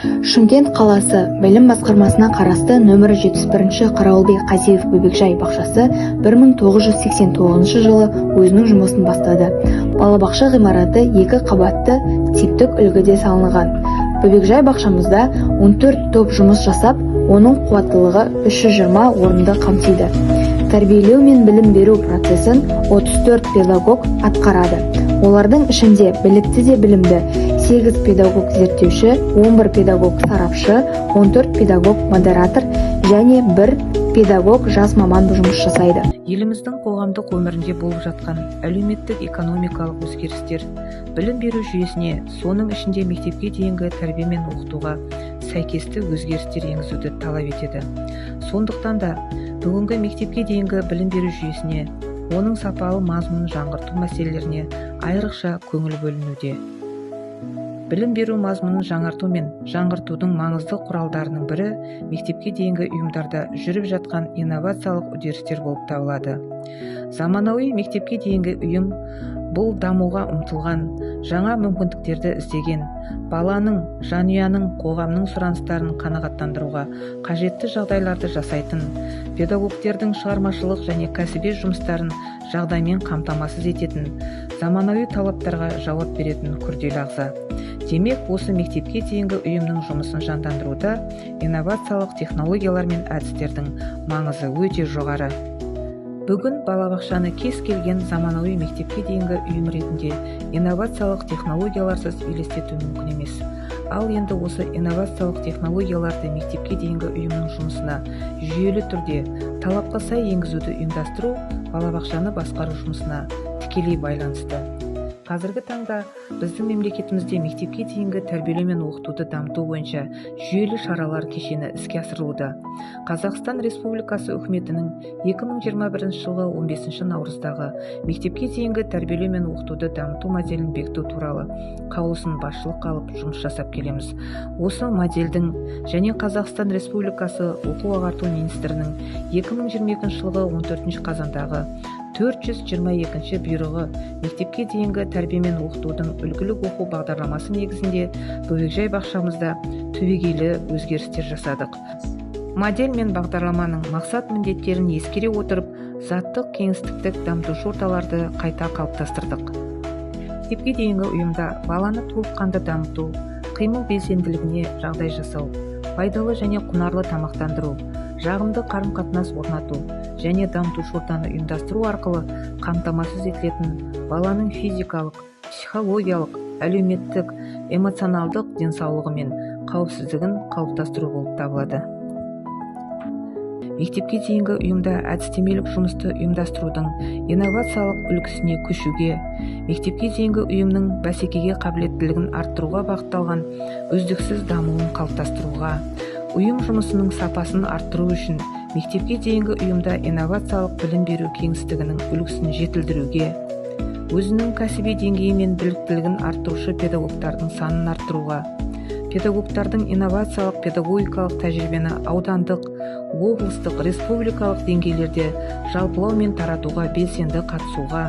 Шымкент қаласы білім басқармасына қарасты нөмірі 71 Қарауылбек Қазиев бөбекжай бақшасы 1989 жылы өзінің жұмысын бастады. Балабақша ғимараты 2 қабатты типтік үлгіде салынған. Бөбекжай бақшамызда 14 топ жұмыс жасап, оның қуаттылығы 320 орынды қамтиды. Тәрбиелеу мен білім беру процесін 34 педагог атқарады. Олардың ішінде білікті де білімді 8 педагог зерттеуші, 11 педагог сарапшы, 14 педагог модератор және 1 педагог жас маман жұмыс жасайды. Еліміздің қоғамдық өмірінде болып жатқан әлеуметтік-экономикалық өзгерістер білім беру жүйесіне, соның ішінде мектепке дейінгі тәрбие мен оқытуға сәйкесті өзгерістер енгізуді талап етеді. Сондықтан да бүгінгі мектепке дейінгі білім беру жүйесіне, оның сапалы мазмұнын жаңғырту мәселелеріне айрықша көңіл бөлінуде. Білім беру мазмұнын жаңарту мен жаңғыртудың маңызды құралдарының бірі мектепке дейінгі ұйымдарда жүріп жатқан инновациялық үдерістер болып табылады. Заманауи мектепке дейінгі ұйым бұл дамуға ұмтылған, жаңа мүмкіндіктерді іздеген, баланың, жанұяның, қоғамның сұраныстарын қанағаттандыруға қажетті жағдайларды жасайтын, педагогтердің шығармашылық және кәсіби жұмыстарын жағдаймен қамтамасыз ететін, заманауи талаптарға жауап беретін күрделі ағза. Демек, осы мектепке дейінгі ұйымның жұмысын жандандыруда инновациялық технологиялар мен әдістердің маңызы өте жоғары. Бүгін балабақшаны кез келген заманауи мектепке дейінгі ұйым ретінде инновациялық технологияларсыз елестету мүмкін емес. Ал енді осы инновациялық технологияларды мектепке дейінгі ұйымның жұмысына жүйелі түрде талапқа сай енгізуді ұйымдастыру балабақшаны басқару жұмысына тікелей байланысты. Қазіргі таңда біздің мемлекетімізде мектепке дейінгі тәрбиелеу мен оқытуды дамыту бойынша жүйелі шаралар кешені іске асырылуда. Қазақстан Республикасы үкіметінің 2021 жылғы 15 наурыздағы мектепке дейінгі тәрбиелеу мен оқытуды дамыту моделін бекіту туралы қаулысын басшылыққа алып жұмыс жасап келеміз. Осы модельдің және Қазақстан Республикасы оқу-ағарту министрінің 2022 жылғы 14 қазандағы 422 бұйрығы мектепке дейінгі тәрбие мен оқытудың үлгілік оқу бағдарламасы негізінде бөбекжай бақшамызда түбегейлі өзгерістер жасадық. Модель мен бағдарламаның мақсат-міндеттерін ескере отырып, заттық кеңістіктік дамытушы орталарды қайта қалыптастырдық. Мектепке дейінгі ұйымда баланы толыққанды дамыту, қимыл белсенділігіне жағдай жасау, пайдалы және құнарлы тамақтандыру, жағымды қарым-қатынас орнату және дамытушы ортаны ұйымдастыру арқылы қамтамасыз етілетін баланың физикалық, психологиялық, әлеуметтік, эмоционалдық денсаулығы мен қауіпсіздігін қалыптастыру болып табылады. Мектепке дейінгі ұйымда әдістемелік жұмысты ұйымдастырудың инновациялық үлгісіне көшуге, мектепке дейінгі ұйымның бәсекеге қабілеттілігін арттыруға бағытталған үздіксіз дамуын қалыптастыруға, ұйым жұмысының сапасын арттыру үшін мектепке дейінгі ұйымда инновациялық білім беру кеңістігінің үлгісін жетілдіруге, өзінің кәсіби деңгейі мен біліктілігін арттырушы педагогтардың санын арттыруға, педагогтардың инновациялық педагогикалық тәжірибені аудандық, облыстық, республикалық деңгейлерде жалпылау мен таратуға белсенді қатысуға,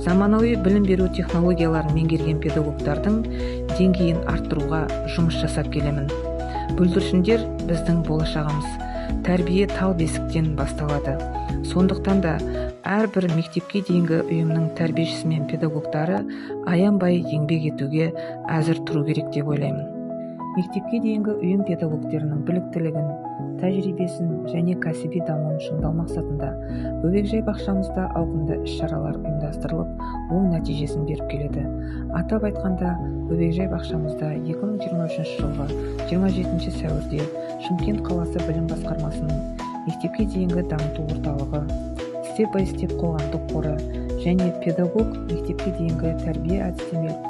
заманауи білім беру технологияларын меңгерген педагогтардың деңгейін арттыруға жұмыс жасап келемін. Бүлдіршіндер біздің болашағымыз. Тәрбие тал бесіктен басталады. Сондықтан да әрбір мектепке дейінгі ұйымның тәрбиешісі мен педагогтары аянбай еңбек етуге әзір тұру керек деп ойлаймын. Мектепке дейінгі ұйым педагогтерінің біліктілігін, тәжірибесін және кәсіби дамуын шыңдау мақсатында бөбекжай бақшамызда ауқымды іс-шаралар ұйымдастырылып, оң нәтижесін беріп келеді. Атап айтқанда, бөбекжай бақшамызда 2023 жылғы 27 сәуірде Шымкент қаласы білім басқармасының мектепке дейінгі дамыту орталығы, степ-бай-степ қоғамдық қоры және педагог мектепке дейінгі тәрбие әдістемелік